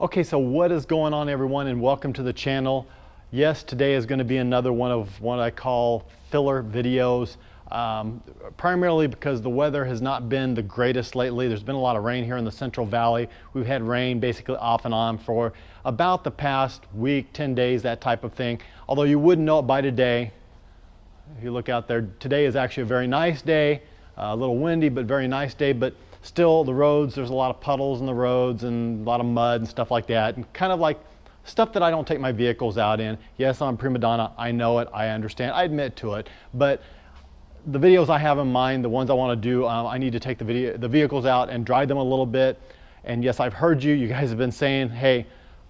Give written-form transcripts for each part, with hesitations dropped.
Okay, so what is going on, everyone, and welcome to the channel. Yes, today is going to be another one of what I call filler videos, primarily because the weather has not been the greatest lately. There's been a lot of rain here in the Central Valley. We've had rain basically off and on for about the past week, 10 days, that type of thing. Although you wouldn't know it by today. If you look out there, today is actually a very nice day, a little windy, but very nice day. But still, the roads, there's a lot of puddles in the roads and a lot of mud and stuff like that, and kind of like stuff that I don't take my vehicles out in. Yes, I'm a prima donna, I know it, I understand, I admit to it, but the videos I have in mind, the ones I want to do, I need to take the vehicles out and dry them a little bit. And yes, I've heard you guys have been saying, hey,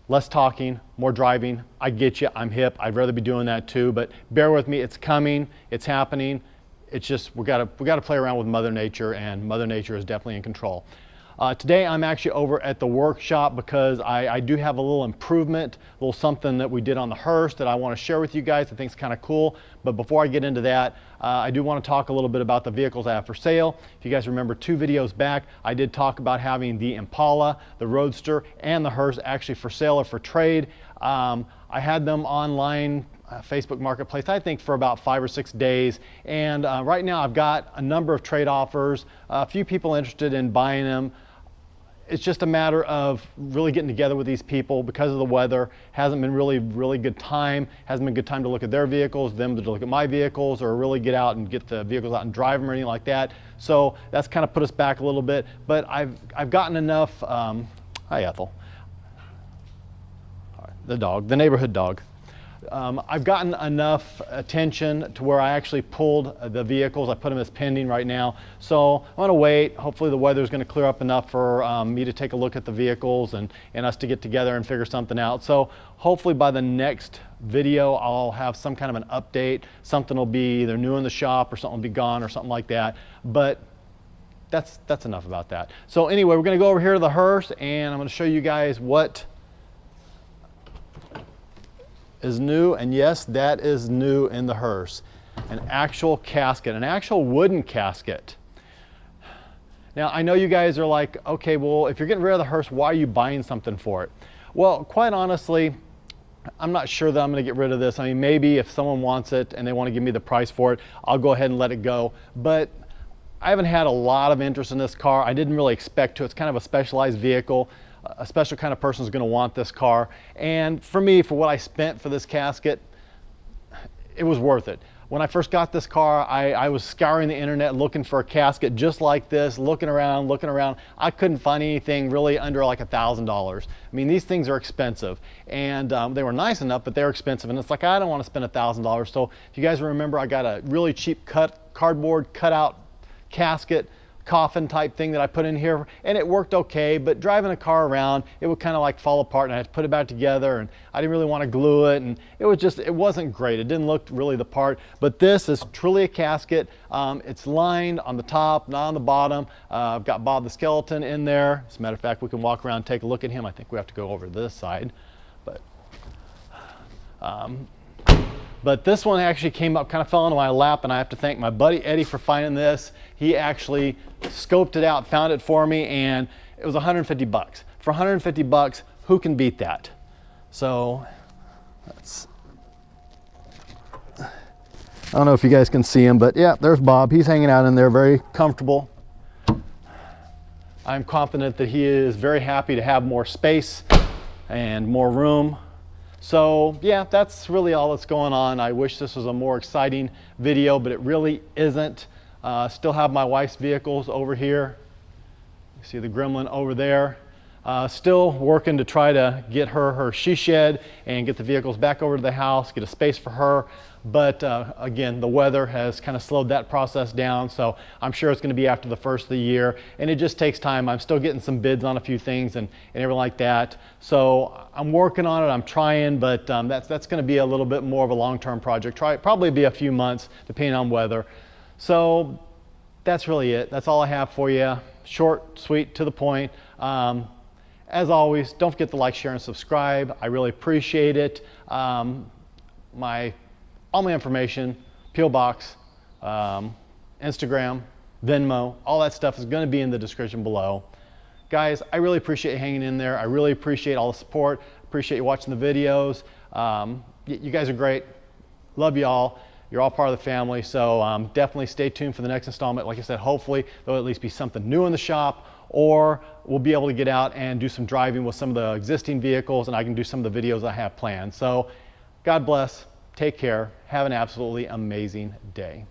less talking, more driving. I get you, I'm hip, I'd rather be doing that too, but bear with me, it's coming, it's happening. It's just, we gotta play around with Mother Nature, and Mother Nature is definitely in control. Today I'm actually over at the workshop because I do have a little improvement, a little something that we did on the hearse that I want to share with you guys. I think it's kind of cool. But before I get into that, I do want to talk a little bit about the vehicles I have for sale. If you guys remember 2 videos back, I did talk about having the Impala, the Roadster, and the hearse actually for sale or for trade. I had them online, Facebook Marketplace, I think for about 5 or 6 days. And right now I've got a number of trade offers, a few people interested in buying them. It's just a matter of really getting together with these people because of the weather. Hasn't been really good time. Hasn't been a good time to look at their vehicles, them to look at my vehicles, or really get out and get the vehicles out and drive them or anything like that. So that's kind of put us back a little bit. But I've gotten enough. Hi, Ethel. The dog, the neighborhood dog. I've gotten enough attention to where I actually pulled the vehicles. I put them as pending right now. So I'm going to wait. Hopefully the weather is going to clear up enough for me to take a look at the vehicles and us to get together and figure something out. So hopefully by the next video I'll have some kind of an update. Something will be either new in the shop or something will be gone or something like that. But that's enough about that. So anyway, we're going to go over here to the hearse and I'm going to show you guys what is new. And yes, that is new in the hearse. An actual casket, an actual wooden casket. Now I know you guys are like, okay, well, if you're getting rid of the hearse, why are you buying something for it? Well, quite honestly, I'm not sure that I'm going to get rid of this. I mean, maybe if someone wants it and they want to give me the price for it, I'll go ahead and let it go. But I haven't had a lot of interest in this car. I didn't really expect to. It's kind of a specialized vehicle. A special kind of person is going to want this car. And for me, for what I spent for this casket, it was worth it. When I first got this car, I was scouring the internet looking for a casket just like this, looking around. I couldn't find anything really under like $1,000. I mean, these things are expensive, and they were nice enough, but they're expensive. And it's like, I don't want to spend $1,000. So if you guys remember, I got a really cheap cardboard cutout casket, coffin type thing that I put in here, and it worked okay, but driving a car around, it would kind of like fall apart, and I had to put it back together, and I didn't really want to glue it, and it wasn't great. It didn't look really the part. But this is truly a casket. It's lined on the top, not on the bottom. I've got Bob the Skeleton in there. As a matter of fact, we can walk around and take a look at him. I think we have to go over this side, but this one actually came up, kind of fell into my lap, and I have to thank my buddy Eddie for finding this. He actually scoped it out, found it for me, and it was 150 bucks. For 150 bucks, who can beat that? So, I don't know if you guys can see him, but yeah, there's Bob. He's hanging out in there, very comfortable. I'm confident that he is very happy to have more space and more room. So yeah, that's really all that's going on. I wish this was a more exciting video, but it really isn't. Still have my wife's vehicles over here. You see the Gremlin over there. Still working to try to get her she shed and get the vehicles back over to the house, get a space for her. But again, the weather has kind of slowed that process down, so I'm sure it's going to be after the first of the year, and it just takes time. I'm still getting some bids on a few things and everything like that. So I'm working on it, I'm trying, but that's going to be a little bit more of a long-term project. Probably be a few months, depending on weather. So that's really it. That's all I have for you. Short, sweet, to the point. As always, don't forget to like, share, and subscribe. I really appreciate it. All my information, P.O. Box, Instagram, Venmo, all that stuff is going to be in the description below. Guys, I really appreciate you hanging in there. I really appreciate all the support. Appreciate you watching the videos. You guys are great. Love you all. You're all part of the family. So definitely stay tuned for the next installment. Like I said, hopefully there'll at least be something new in the shop, or we'll be able to get out and do some driving with some of the existing vehicles, and I can do some of the videos I have planned. So God bless. Take care. Have an absolutely amazing day.